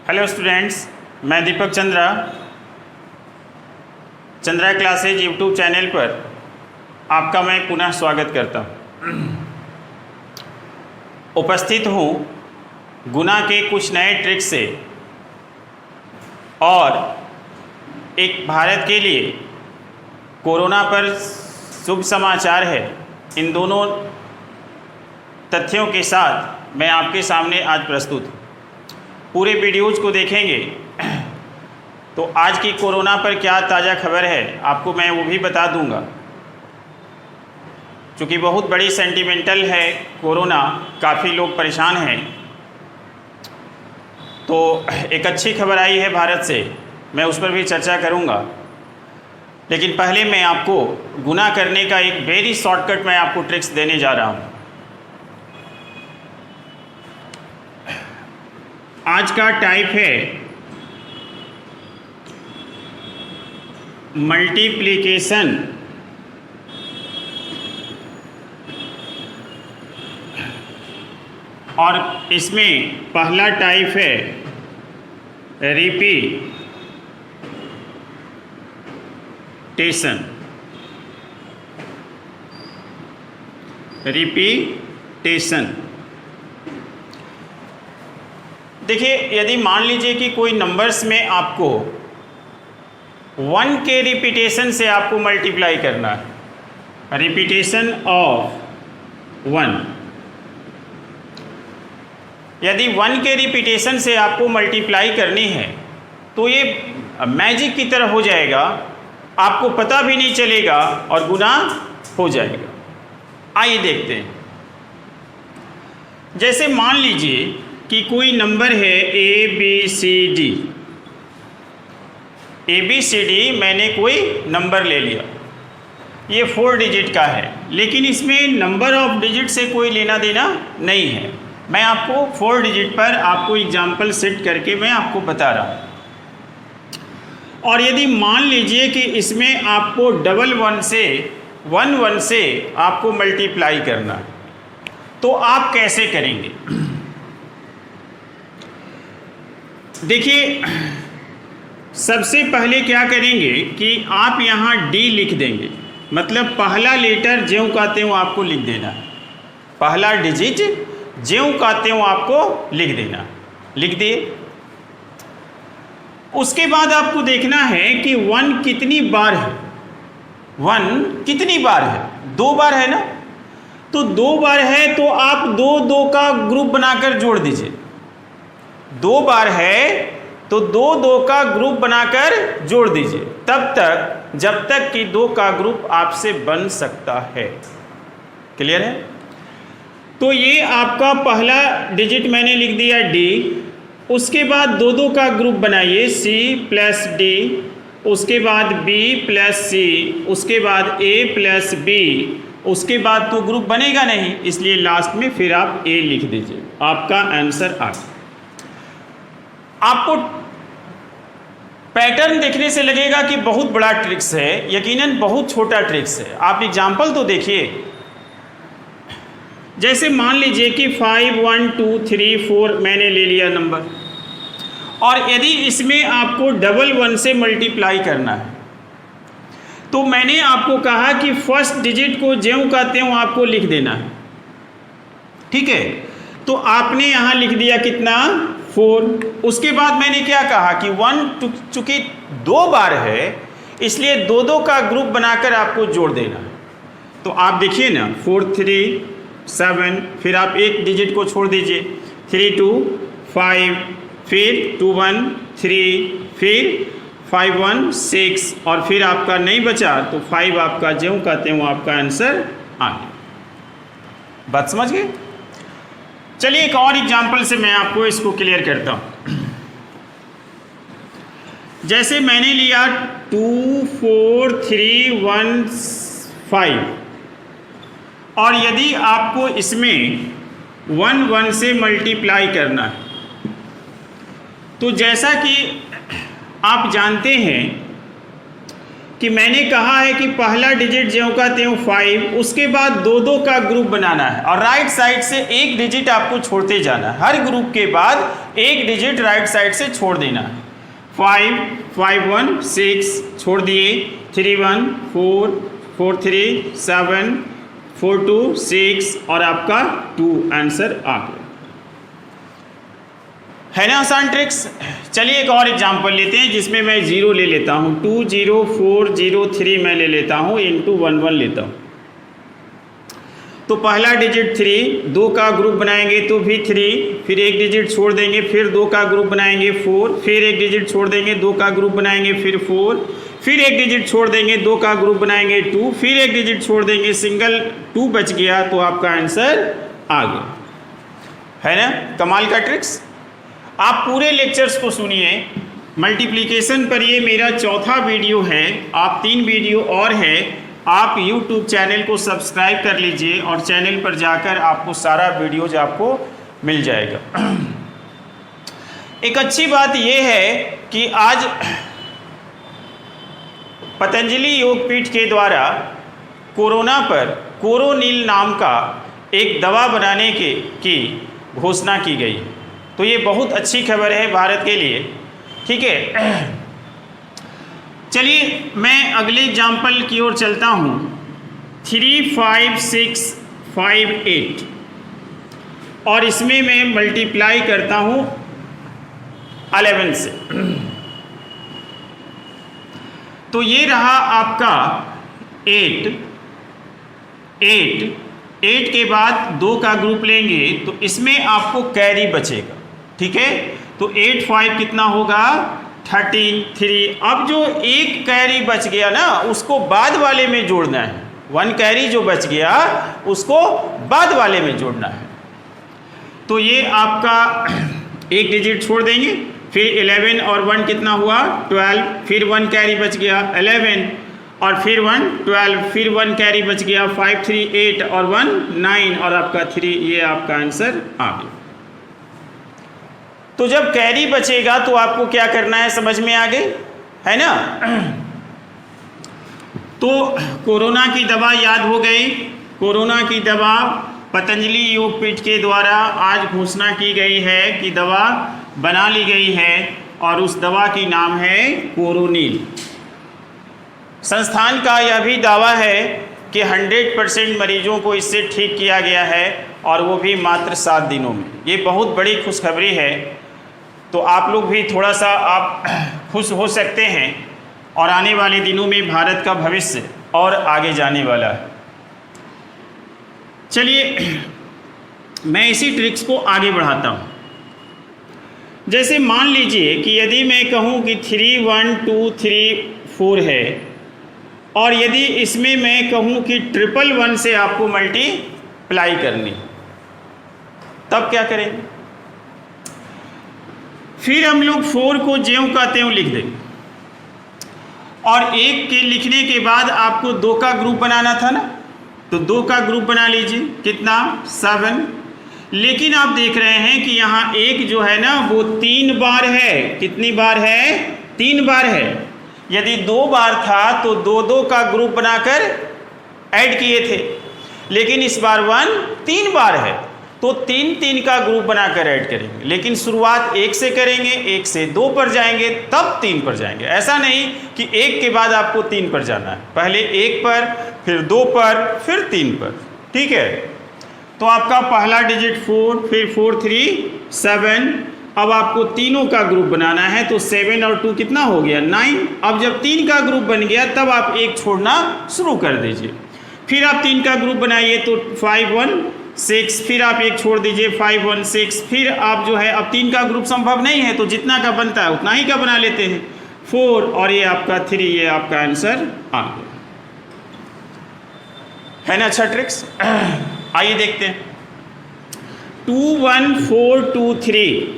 Hello students, मैं दीपक Chandra classes YouTube channel पर आपका मैं पुनः स्वागत करता हूँ। उपस्थित हूँ गुना के कुछ नए ट्रिक्स से और एक भारत के लिए कोरोना पर शुभ समाचार है। इन दोनों तथ्यों के साथ मैं आपके सामने आज प्रस्तुत हूँ। पूरे वीडियोज़ को देखेंगे तो आज की कोरोना पर क्या ताज़ा खबर है आपको मैं वो भी बता दूंगा। चूँकि बहुत बड़ी सेंटिमेंटल है कोरोना, काफ़ी लोग परेशान हैं, तो एक अच्छी खबर आई है भारत से, मैं उस पर भी चर्चा करूंगा। लेकिन पहले मैं आपको गुना करने का एक वेरी शॉर्टकट मैं आपको ट्रिक्स देने जा रहा हूं। आज का टाइप है मल्टीप्लिकेशन और इसमें पहला टाइप है रिपीटेशन। देखिए, यदि मान लीजिए कि कोई नंबर्स में आपको 1 के रिपीटेशन से आपको मल्टीप्लाई करना है, रिपीटेशन ऑफ 1, यदि 1 के रिपीटेशन से आपको मल्टीप्लाई करनी है तो ये मैजिक की तरह हो जाएगा, आपको पता भी नहीं चलेगा और गुना हो जाएगा। आइए देखते हैं। जैसे मान लीजिए कि कोई नंबर है ABCD, मैंने कोई नंबर ले लिया, ये 4 डिजिट का है, लेकिन इसमें नंबर ऑफ डिजिट से कोई लेना देना नहीं है। मैं आपको 4 डिजिट पर आपको एग्जाम्पल सेट करके मैं आपको बता रहा हूँ। और यदि मान लीजिए कि इसमें आपको 11 से 11 से आपको मल्टीप्लाई करना है, तो आप कैसे करेंगे? देखिए, सबसे पहले क्या करेंगे कि आप यहाँ D लिख देंगे, मतलब पहला लेटर ज्यों कहते हो आपको लिख देना है, पहला डिजिट ज्यों कहते हो आपको लिख देना। लिख दिए। उसके बाद आपको देखना है कि 1 कितनी बार है। 1 कितनी बार है? 2 बार है ना, तो 2 बार है तो आप 2 का ग्रुप बनाकर जोड़ दीजिए। 2 बार है तो 2 का ग्रुप बनाकर जोड़ दीजिए, तब तक जब तक कि 2 का ग्रुप आपसे बन सकता है। क्लियर है? तो ये आपका पहला डिजिट मैंने लिख दिया D। उसके बाद 2 का ग्रुप बनाइए, C प्लस D, उसके बाद B प्लस C, उसके बाद A प्लस B, उसके बाद तो ग्रुप बनेगा नहीं, इसलिए लास्ट में फिर आप A लिख दीजिए। आपका आंसर आ गया। आपको पैटर्न देखने से लगेगा कि बहुत बड़ा ट्रिक्स है, यकीनन बहुत छोटा ट्रिक्स है। आप एग्जाम्पल तो देखिए। जैसे मान लीजिए कि 5 1 2 3 4 मैंने ले लिया नंबर, और यदि इसमें आपको 11 से मल्टीप्लाई करना है, तो मैंने आपको कहा कि फर्स्ट डिजिट को ज्यों कहते हो आपको लिख देना है। ठीक है, तो आपने यहाँ लिख दिया कितना? 4। उसके बाद मैंने क्या कहा कि 1 चूंकि 2 बार है, इसलिए 2 का ग्रुप बनाकर आपको जोड़ देना है। तो आप देखिए ना, 4 3 7, फिर आप एक डिजिट को छोड़ दीजिए, 3 2 5, फिर 2 1 3, फिर 5 1 6, और फिर आपका नहीं बचा तो 5 आपका ज्यों कहते हैं वो आपका आंसर आ गया। बात समझ गए? चलिए एक और एग्जाम्पल से मैं आपको इसको क्लियर करता हूँ। जैसे मैंने लिया 2 4 3 1 5, और यदि आपको इसमें 1 1 से मल्टीप्लाई करना है, तो जैसा कि आप जानते हैं कि मैंने कहा है कि पहला डिजिट ज्यों का त्यों 5, उसके बाद 2-2 का ग्रुप बनाना है और राइट साइड से एक डिजिट आपको छोड़ते जाना है। हर ग्रुप के बाद एक डिजिट राइट साइड से छोड़ देना है। 5, 5 1 6 छोड़ दिए, 3 1 4 4 3 7 4 2 6 और आपका 2 आंसर आ गया। है ना आसान ट्रिक्स। चलिए एक और एग्जांपल लेते हैं जिसमें मैं 0 ले लेता हूँ, 2 0 4 0 3 मैं ले लेता हूँ, इंटू 1 1 लेता हूँ। तो पहला डिजिट 3, 2 का ग्रुप बनाएंगे तो भी 3, फिर एक डिजिट छोड़ देंगे, फिर 2 का ग्रुप बनाएंगे 4, फिर एक डिजिट छोड़ देंगे, 2 का ग्रुप बनाएंगे फिर 4, फिर एक डिजिट छोड़ देंगे, 2 का ग्रुप बनाएंगे 2, फिर एक डिजिट छोड़ देंगे, सिंगल 2 बच गया तो आपका आंसर आ गया। है ना कमाल का ट्रिक्स। आप पूरे लेक्चर्स को सुनिए। मल्टीप्लिकेशन पर ये मेरा चौथा वीडियो है, आप 3 वीडियो और है। आप YouTube चैनल को सब्सक्राइब कर लीजिए और चैनल पर जाकर आपको सारा वीडियोज आपको मिल जाएगा। एक अच्छी बात ये है कि आज पतंजलि योगपीठ के द्वारा कोरोना पर कोरोनिल नाम का एक दवा बनाने की घोषणा की गई। तो ये बहुत अच्छी खबर है भारत के लिए। ठीक है, चलिए मैं अगले एग्जाम्पल की ओर चलता हूँ। 3 5 6 5 8 और इसमें मैं मल्टीप्लाई करता हूँ 11 से। तो ये रहा आपका 8 के बाद 2 का ग्रुप लेंगे तो इसमें आपको कैरी बचेगा। ठीक है, तो 8 5 कितना होगा 13 3। अब जो एक कैरी बच गया ना उसको बाद वाले में जोड़ना है। 1 कैरी जो बच गया उसको बाद वाले में जोड़ना है। तो ये आपका एक डिजिट छोड़ देंगे, फिर 11 और 1 कितना हुआ 12, फिर 1 कैरी बच गया 11 और फिर 1 12, फिर 1 कैरी बच गया 5 3 8 और 1 9 और आपका 3। ये आपका आंसर आ गया। तो जब कैरी बचेगा तो आपको क्या करना है समझ में आ गई है ना। तो कोरोना की दवा याद हो गई। कोरोना की दवा पतंजलि योगपीठ के द्वारा आज घोषणा की गई है कि दवा बना ली गई है और उस दवा की नाम है कोरोनिल। संस्थान का यह भी दावा है कि 100% मरीजों को इससे ठीक किया गया है और वो भी मात्र 7 दिनों में। ये बहुत बड़ी खुशखबरी है। तो आप लोग भी थोड़ा सा आप खुश हो सकते हैं और आने वाले दिनों में भारत का भविष्य और आगे जाने वाला है। चलिए मैं इसी ट्रिक्स को आगे बढ़ाता हूँ। जैसे मान लीजिए कि यदि मैं कहूँ कि 3 1 2 3 4 है और यदि इसमें मैं कहूँ कि 111 से आपको मल्टीप्लाई करनी, तब क्या करेंगे? फिर हम लोग 4 को ज्यों का त्यों लिख देंगे और 1 के लिखने के बाद आपको 2 का ग्रुप बनाना था ना, तो 2 का ग्रुप बना लीजिए। कितना 7। लेकिन आप देख रहे हैं कि यहाँ 1 जो है ना वो 3 बार है। कितनी बार है? 3 बार है। यदि 2 बार था तो 2 का ग्रुप बनाकर ऐड किए थे, लेकिन इस बार 1 3 बार है तो 3 का ग्रुप बनाकर ऐड करेंगे। लेकिन शुरुआत 1 से करेंगे, 1 से 2 पर जाएंगे तब 3 पर जाएंगे। ऐसा नहीं कि 1 के बाद आपको 3 पर जाना है, पहले 1 पर फिर 2 पर फिर 3 पर। ठीक है, तो आपका पहला डिजिट 4, फिर 4 3 7। अब आपको तीनों का ग्रुप बनाना है तो 7 और 2 कितना हो गया 9। अब जब 3 का ग्रुप बन गया तब आप 1 छोड़ना शुरू कर दीजिए। फिर आप 3 का ग्रुप बनाइए तो 5 1 6, फिर आप 1 छोड़ दीजिए 5 1 6। फिर आप जो है अब 3 का ग्रुप संभव नहीं है तो जितना का बनता है उतना ही का बना लेते हैं 4 और ये आपका 3। ये आपका आंसर आ गया। है ना अच्छा ट्रिक्स। आइए देखते हैं 2 1 4 2 3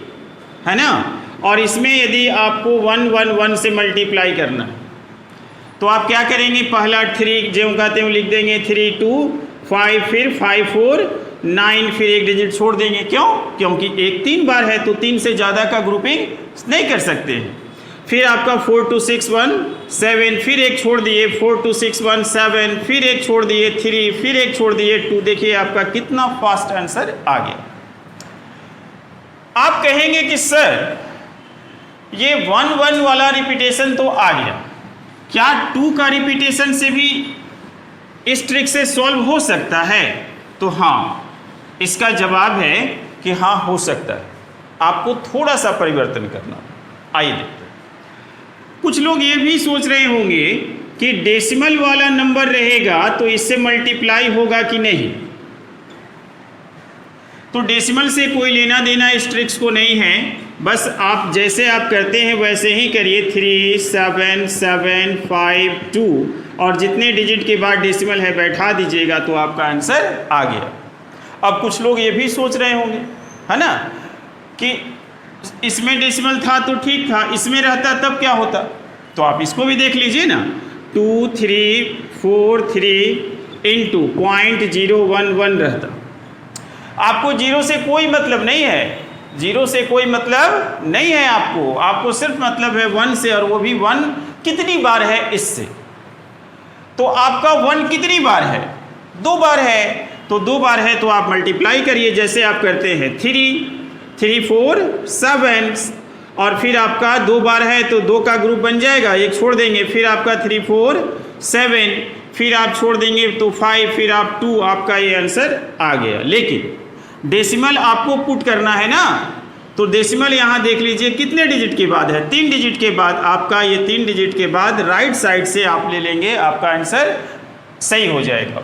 है ना, और इसमें यदि आपको 1 1 1 से मल्टीप्लाई करना है तो आप क्या करेंगे? पहला 3 ज्यों का त्यों लिख देंगे 3 2 5, फिर 5 4 9, फिर एक डिजिट छोड़ देंगे। क्यों? क्योंकि 1 3 बार है तो 3 से ज़्यादा का ग्रुपिंग नहीं कर सकते हैं। फिर आपका 4 2 6 1 7, फिर एक छोड़ दिए 4 2 6 1 7, फिर एक छोड़ दिए 3, फिर एक छोड़ दिए 2। देखिए आपका कितना फास्ट आंसर आ गया। आप कहेंगे कि सर ये 1 1 वाला रिपीटेशन तो आ गया, क्या 2 का रिपीटेशन से भी इस ट्रिक से सॉल्व हो सकता है? तो हाँ, इसका जवाब है कि हाँ हो सकता है, आपको थोड़ा सा परिवर्तन करना। आइए देखते हैं। कुछ लोग ये भी सोच रहे होंगे कि डेसिमल वाला नंबर रहेगा तो इससे मल्टीप्लाई होगा कि नहीं। तो डेसिमल से कोई लेना देना इस ट्रिक्स को नहीं है, बस आप जैसे आप करते हैं वैसे ही करिए। 3 7 7 5 2 और जितने डिजिट के बाद डेसिमल है बैठा दीजिएगा तो आपका आंसर आ गया। अब कुछ लोग ये भी सोच रहे होंगे, है ना, कि इसमें डेसिमल था तो ठीक था, इसमें रहता तब क्या होता? तो आप इसको भी देख लीजिए ना। 2 3 4 3 इंटू 0.011 रहता। आपको जीरो से कोई मतलब नहीं है, जीरो से कोई मतलब नहीं है आपको सिर्फ मतलब है 1 से, और वो भी 1 कितनी बार है इससे। तो आपका 1 कितनी बार है? 2 बार है। तो 2 बार है तो आप मल्टीप्लाई करिए जैसे आप करते हैं। 3 4 7 और फिर आपका 2 बार है तो 2 का ग्रुप बन जाएगा, एक छोड़ देंगे, फिर आपका 3 4 7, फिर आप छोड़ देंगे तो 5, फिर आप 2, आपका ये आंसर आ गया। लेकिन डेसिमल आपको पुट करना है ना, तो डेसिमल यहाँ देख लीजिए कितने डिजिट के बाद है? 3 डिजिट के बाद। आपका ये 3 डिजिट के बाद राइट साइड से आप ले लेंगे, आपका आंसर सही हो जाएगा।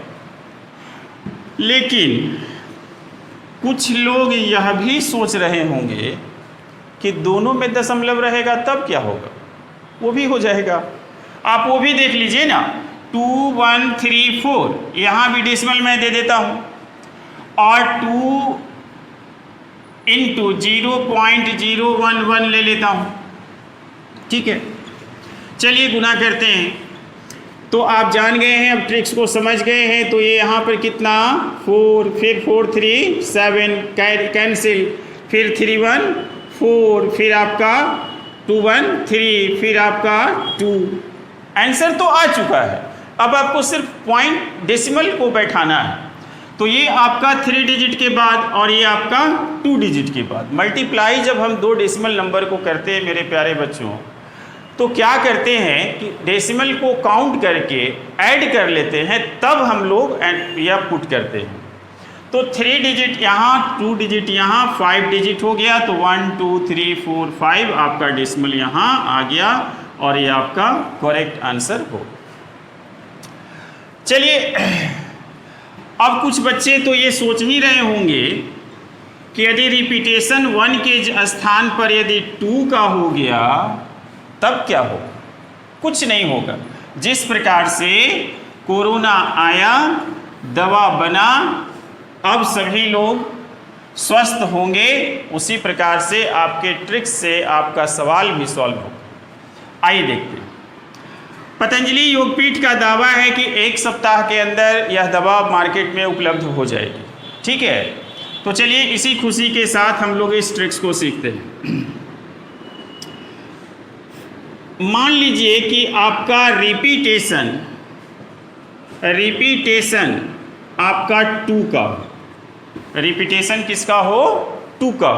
लेकिन कुछ लोग यह भी सोच रहे होंगे कि दोनों में दशमलव रहेगा तब क्या होगा? वो भी हो जाएगा, आप वो भी देख लीजिए ना। 2 1 3 4 यहाँ भी डेसिमल मैं दे देता हूँ, और 2 इंटू 0.011 ले लेता हूँ। ठीक है, चलिए गुना करते हैं। तो आप जान गए हैं, अब ट्रिक्स को समझ गए हैं। तो ये यहाँ पर कितना 4, फिर 4 3 7 कैंसिल, फिर 3 1 4, फिर आपका 2 1 3, फिर आपका 2। आंसर तो आ चुका है, अब आपको सिर्फ पॉइंट डेसिमल को बैठाना है। तो ये आपका 3 डिजिट के बाद और ये आपका 2 डिजिट के बाद। मल्टीप्लाई जब हम 2 डेसिमल नंबर को करते हैं मेरे प्यारे बच्चों, तो क्या करते हैं कि डेसिमल को काउंट करके ऐड कर लेते हैं, तब हम लोग या पुट करते हैं। तो 3 डिजिट यहाँ, 2 डिजिट यहाँ, 5 डिजिट हो गया। तो 1 2 3 4 5 आपका डेसिमल यहाँ आ गया, और ये आपका करेक्ट आंसर हो। चलिए, अब कुछ बच्चे तो ये सोच ही रहे होंगे कि यदि रिपीटेशन 1 के स्थान पर यदि 2 का हो गया तब क्या होगा? कुछ नहीं होगा। जिस प्रकार से कोरोना आया, दवा बना, अब सभी लोग स्वस्थ होंगे, उसी प्रकार से आपके ट्रिक्स से आपका सवाल भी सॉल्व होगा। आइए देखते हैं। पतंजलि योगपीठ का दावा है कि 1 सप्ताह के अंदर यह दवा मार्केट में उपलब्ध हो जाएगी। ठीक है, तो चलिए इसी खुशी के साथ हम लोग इस ट्रिक्स को सीखते हैं। मान लीजिए कि आपका रिपीटेशन आपका 2 का, रिपीटेशन किसका हो? 2 का।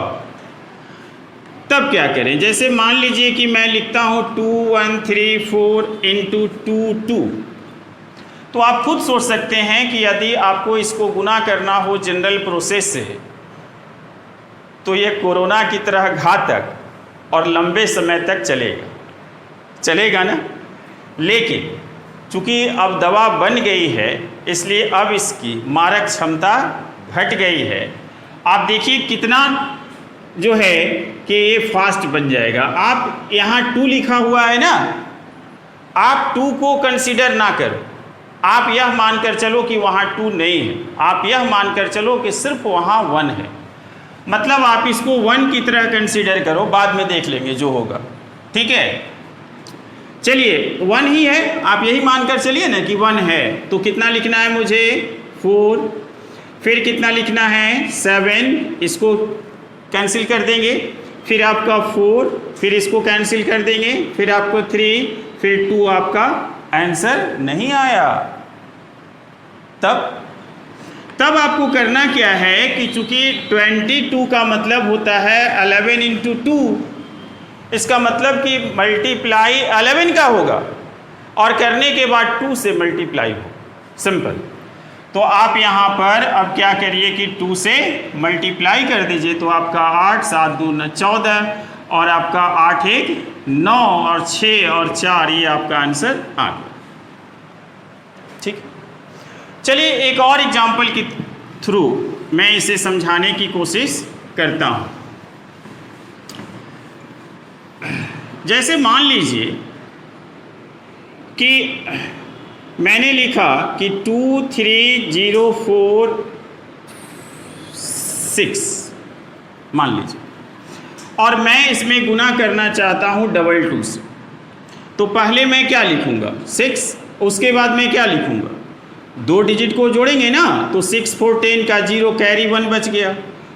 तब क्या करें? जैसे मान लीजिए कि मैं लिखता हूँ 2 1 3 4 इंटू 2 2, तो आप खुद सोच सकते हैं कि यदि आपको इसको गुना करना हो जनरल प्रोसेस से, तो ये कोरोना की तरह घातक और लंबे समय तक चलेगा ना। लेकिन चूँकि अब दवा बन गई है, इसलिए अब इसकी मारक क्षमता घट गई है। आप देखिए कितना जो है कि ये फास्ट बन जाएगा। आप यहाँ 2 लिखा हुआ है ना, आप 2 को कंसीडर ना करो, आप यह मानकर चलो कि वहाँ 2 नहीं है, आप यह मानकर चलो कि सिर्फ वहाँ 1 है। मतलब आप इसको 1 की तरह कंसीडर करो, बाद में देख लेंगे जो होगा। ठीक है, चलिए 1 ही है, आप यही मानकर चलिए ना कि 1 है। तो कितना लिखना है मुझे? 4, फिर कितना लिखना है? 7, इसको कैंसिल कर देंगे, फिर आपका 4, फिर इसको कैंसिल कर देंगे, फिर आपको 3, फिर 2 आपका आंसर नहीं आया। तब आपको करना क्या है कि चूंकि 22 का मतलब होता है 11 इंटू 2, इसका मतलब कि मल्टीप्लाई 11 का होगा और करने के बाद 2 से मल्टीप्लाई हो, सिंपल। तो आप यहाँ पर अब क्या करिए कि 2 से मल्टीप्लाई कर दीजिए, तो आपका 8, 7 2 9 14 और आपका 8 1 9 और 6 और 4, ये आपका आंसर आ गया। ठीक, चलिए एक और एग्जाम्पल के थ्रू मैं इसे समझाने की कोशिश करता हूँ। जैसे मान लीजिए कि मैंने लिखा कि 2 3 0 4 6 मान लीजिए, और मैं इसमें गुना करना चाहता हूँ 2 से। तो पहले मैं क्या लिखूँगा 6, उसके बाद मैं क्या लिखूँगा 2 डिजिट को जोड़ेंगे ना, तो 6 4 10 का 0 कैरी 1 बच गया।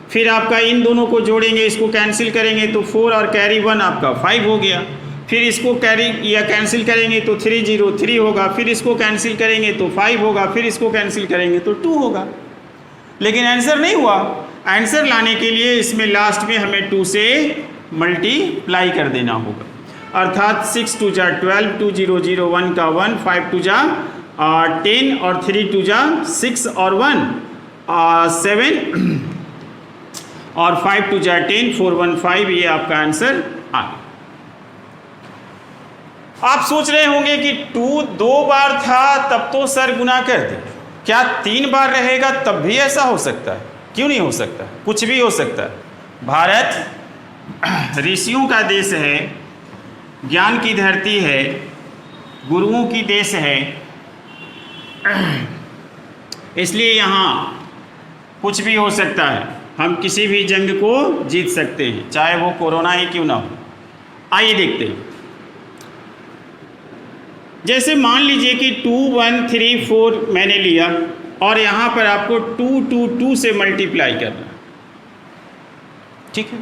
फिर आपका इन दोनों को जोड़ेंगे, इसको कैंसिल करेंगे तो 4 और कैरी 1 आपका 5 हो गया। फिर इसको कैरी या कैंसिल करेंगे तो 3 0 3 होगा। फिर इसको कैंसिल करेंगे तो 5 होगा। फिर इसको कैंसिल करेंगे तो 2 होगा। लेकिन आंसर नहीं हुआ। आंसर लाने के लिए इसमें लास्ट में हमें 2 से मल्टीप्लाई कर देना होगा, अर्थात 6 2 जा 12, 2 0 0 1 का 1, 5 2 जा 10 और 3 2 जा 6 और 1 7 और 5 2 जा 10 4 1 5, ये आपका आंसर आ गया। आप सोच रहे होंगे कि 2 2 बार था तब तो सर गुना कर दे, क्या 3 बार रहेगा तब भी ऐसा हो सकता है? क्यों नहीं हो सकता? कुछ भी हो सकता है। भारत ऋषियों का देश है, ज्ञान की धरती है, गुरुओं की देश है, इसलिए यहाँ कुछ भी हो सकता है। हम किसी भी जंग को जीत सकते हैं, चाहे वो कोरोना ही क्यों ना हो। आइए देखते हैं। जैसे मान लीजिए कि 2 1 3 4 मैंने लिया और यहाँ पर आपको 2 2 2 से मल्टीप्लाई करना, ठीक है।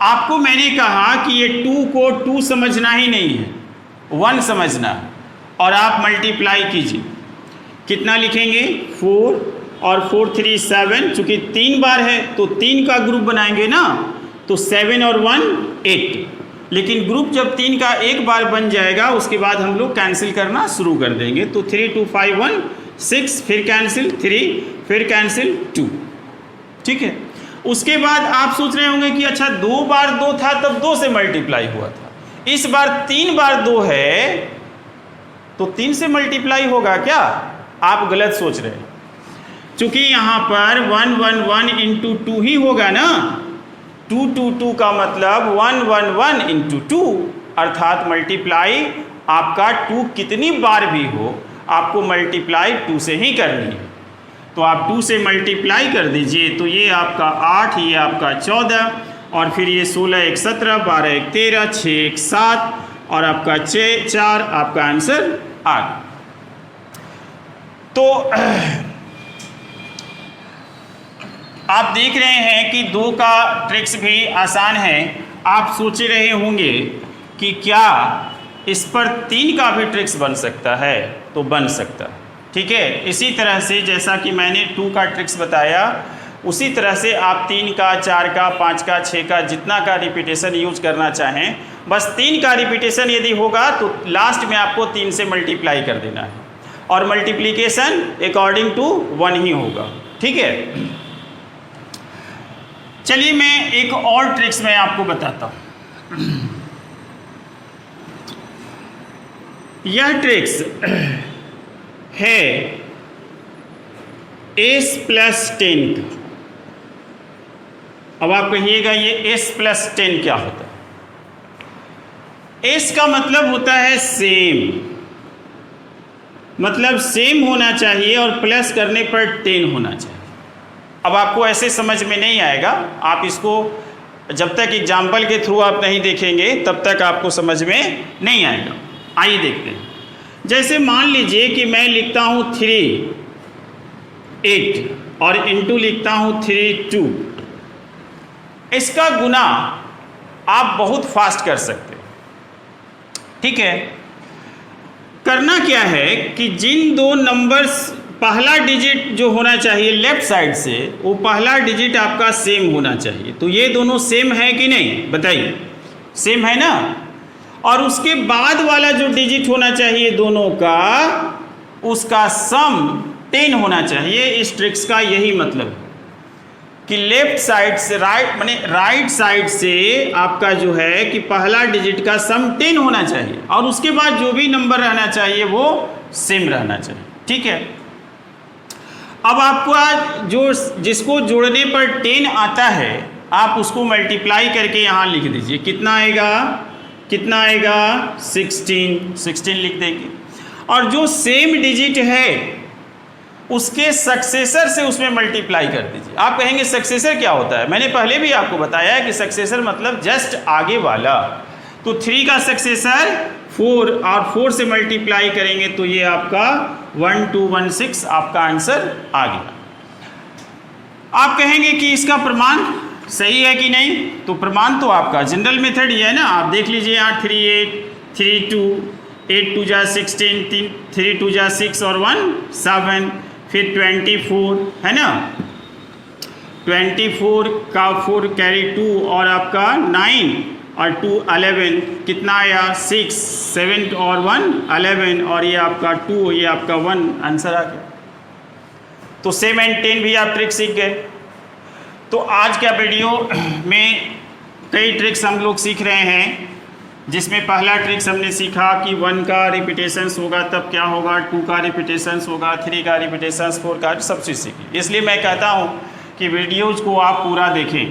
आपको मैंने कहा कि ये 2 को 2 समझना ही नहीं है, 1 समझना है, और आप मल्टीप्लाई कीजिए। कितना लिखेंगे 4 और 4 3 7, चूँकि 3 बार है तो 3 का ग्रुप बनाएंगे ना, तो 7 और 1 8। लेकिन ग्रुप जब 3 का एक बार बन जाएगा उसके बाद हम लोग कैंसिल करना शुरू कर देंगे। तो 3 2 5 1 6, फिर कैंसिल 3, फिर कैंसिल 2, ठीक है। उसके बाद आप सोच रहे होंगे कि अच्छा 2 बार 2 था तब 2 से मल्टीप्लाई हुआ था, इस बार 3 बार 2 है तो 3 से मल्टीप्लाई होगा क्या? आप गलत सोच रहे हैं, चूंकि यहाँ पर 1 1 1 इंटू 2 ही होगा ना। 2 2 2 का मतलब 1 1 1 इंटू 2, अर्थात मल्टीप्लाई आपका 2 कितनी बार भी हो आपको मल्टीप्लाई 2 से ही करनी है। तो आप 2 से मल्टीप्लाई कर दीजिए, तो ये आपका 8, ये आपका 14 और फिर ये 16 1 17, 12 1 13, 6 1 7 और आपका 6 4, आपका आंसर आ गया। तो आप देख रहे हैं कि 2 का ट्रिक्स भी आसान है। आप सोच रहे होंगे कि क्या इस पर 3 का भी ट्रिक्स बन सकता है? तो बन सकता है, ठीक है। इसी तरह से जैसा कि मैंने 2 का ट्रिक्स बताया, उसी तरह से आप 3 का 4 का 5 का 6 का जितना का रिपीटेशन यूज करना चाहें, बस 3 का रिपीटेशन यदि होगा तो लास्ट में आपको 3 से मल्टीप्लाई कर देना है और मल्टीप्लिकेशन अकॉर्डिंग टू 1 ही होगा, ठीक है। चलिए मैं एक और ट्रिक्स मैं आपको बताता हूँ। यह ट्रिक्स है s + 10 का। अब आप कहिएगा ये s + 10 क्या होता है? s का मतलब होता है सेम, मतलब सेम होना चाहिए और प्लस करने पर 10 होना चाहिए। अब आपको ऐसे समझ में नहीं आएगा, आप इसको जब तक एग्जाम्पल के थ्रू आप नहीं देखेंगे तब तक आपको समझ में नहीं आएगा। आइए देखते हैं। जैसे मान लीजिए कि मैं लिखता हूँ 3 8 और इंटू लिखता हूँ 3 2। इसका गुना आप बहुत फास्ट कर सकते हैं, ठीक है। करना क्या है कि जिन दो नंबर्स, पहला डिजिट जो होना चाहिए लेफ्ट साइड से, वो पहला डिजिट आपका सेम होना चाहिए। तो ये दोनों सेम है कि नहीं, बताइए, सेम है ना। और उसके बाद वाला जो डिजिट होना चाहिए दोनों का, उसका सम 10 होना चाहिए। इस ट्रिक्स का यही मतलब है कि लेफ्ट साइड से राइट, माने राइट साइड से आपका जो है कि पहला डिजिट का सम 10 होना चाहिए और उसके बाद जो भी नंबर रहना चाहिए वो सेम रहना चाहिए, ठीक है। अब आपको जो जिसको जोड़ने पर 10 आता है, आप उसको मल्टीप्लाई करके यहाँ लिख दीजिए। कितना आएगा, कितना आएगा, 16 लिख देंगे। और जो सेम डिजिट है उसके सक्सेसर से उसमें मल्टीप्लाई कर दीजिए। आप कहेंगे सक्सेसर क्या होता है, मैंने पहले भी आपको बताया है कि सक्सेसर मतलब जस्ट आगे वाला। तो 3 का सक्सेसर 4 और 4 से मल्टीप्लाई करेंगे तो ये आपका 1216 आपका आंसर आ गया। आप कहेंगे कि इसका प्रमाण सही है कि नहीं, तो प्रमाण तो आपका जनरल मेथड ही है ना। आप देख लीजिए यहाँ 3 8 3 2 8 2 जा 16, 3 2 जा 6 और 1 7, फिर 24 है ना, 24 का 4 कैरी 2 और आपका 9 और 2 11, कितना आया 6, 7 और 1 11 और ये आपका 2, ये आपका 1, आंसर आ गया। तो 7 और 10 भी आप ट्रिक सीख गए। तो आज का वीडियो में कई ट्रिक्स हम लोग सीख रहे हैं, जिसमें पहला ट्रिक्स हमने सीखा कि 1 का रिपीटेशंस होगा तब क्या होगा, 2 का रिपीटेशंस होगा, 3 का रिपीटेशंस, 4 का, सब चीज़ सीखी। इसलिए मैं कहता हूँ कि वीडियोज़ को आप पूरा देखें।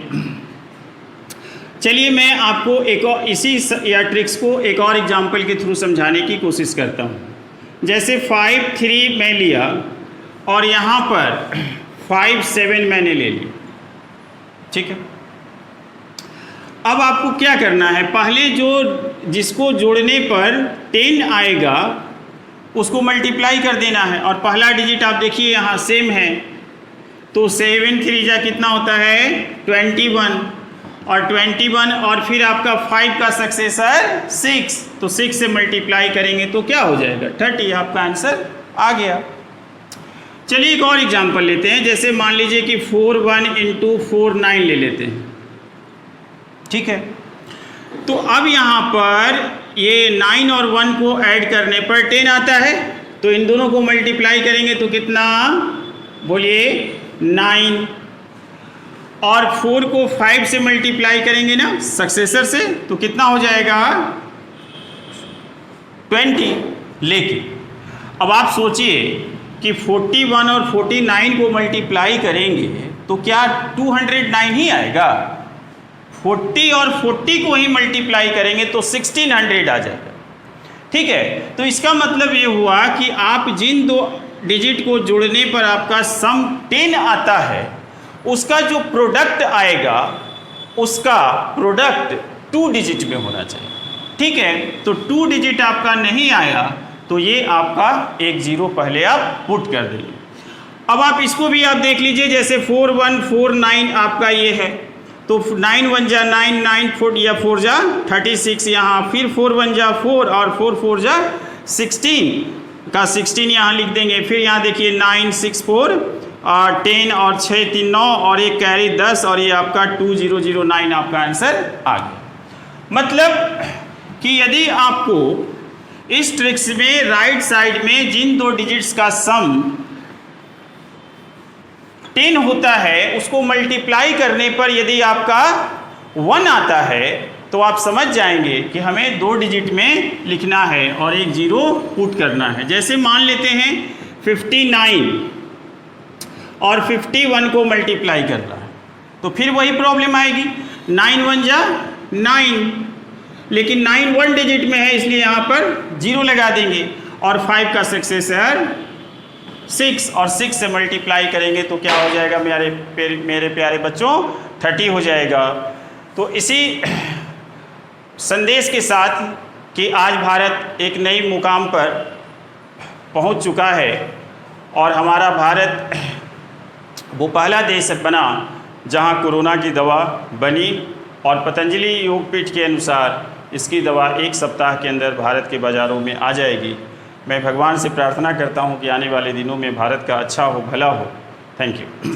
चलिए मैं आपको एक और इसी या ट्रिक्स को एक और एग्जाम्पल के थ्रू समझाने की कोशिश करता हूँ। जैसे 5 3 मैं लिया और यहाँ पर 5 7 मैंने ले लिया, ठीक है। अब आपको क्या करना है, पहले जो जिसको जोड़ने पर 10 आएगा उसको मल्टीप्लाई कर देना है। और पहला डिजिट आप देखिए यहाँ सेम है, तो 7 3 जा कितना होता है 21 और 21 और फिर आपका 5 का सक्सेसर 6, तो 6 से मल्टीप्लाई करेंगे तो क्या हो जाएगा 30, आपका आंसर आ गया। चलिए एक और एग्जांपल लेते हैं। जैसे मान लीजिए कि 4 1 × 4 9 ले लेते हैं, ठीक है। तो अब यहाँ पर ये 9 और 1 को ऐड करने पर 10 आता है, तो इन दोनों को मल्टीप्लाई करेंगे तो कितना, बोलिए 9, और 4 को 5 से मल्टीप्लाई करेंगे ना सक्सेसर से, तो कितना हो जाएगा 20। लेकिन अब आप सोचिए कि 41 और 49 को मल्टीप्लाई करेंगे तो क्या 209 ही आएगा, 40 और 40 को ही मल्टीप्लाई करेंगे तो 1600 आ जाएगा, ठीक है। तो इसका मतलब ये हुआ कि आप जिन दो डिजिट को जोड़ने पर आपका सम 10 आता है, उसका जो प्रोडक्ट आएगा उसका प्रोडक्ट 2 डिजिट में होना चाहिए, ठीक है। तो 2 डिजिट आपका नहीं आया तो ये आपका एक 0 पहले आप पुट कर देंगे। अब आप इसको भी आप देख लीजिए, जैसे 4 1 4 9 आपका ये है, तो 9 1 जा 9 9 4 या 4 जा 36 यहाँ, फिर 4 1 जा 4 और 4 4 जा 16 का 16 यहाँ लिख देंगे। फिर यहाँ देखिए 9 6 4 और 10 और 6 3 9 और एक कैरी 10 और ये आपका 2009 आपका आंसर आ गया। मतलब कि यदि आपको इस ट्रिक्स में राइट साइड में जिन दो डिजिट्स का सम 10 होता है उसको मल्टीप्लाई करने पर यदि आपका 1 आता है तो आप समझ जाएंगे कि हमें 2 डिजिट में लिखना है और एक 0 पुट करना है। जैसे मान लेते हैं 59 और 51 को मल्टीप्लाई करना है, तो फिर वही प्रॉब्लम आएगी, 9 1 जा 9, लेकिन 9 1 डिजिट में है इसलिए यहाँ पर 0 लगा देंगे और 5 का सक्सेसर 6 और 6 से मल्टीप्लाई करेंगे तो क्या हो जाएगा मेरे प्यारे बच्चों 30 हो जाएगा। तो इसी संदेश के साथ कि आज भारत एक नई मुकाम पर पहुंच चुका है और हमारा भारत वो पहला देश बना जहां कोरोना की दवा बनी और पतंजलि योगपीठ के अनुसार इसकी दवा 1 सप्ताह के अंदर भारत के बाज़ारों में आ जाएगी। मैं भगवान से प्रार्थना करता हूँ कि आने वाले दिनों में भारत का अच्छा हो, भला हो। Thank you.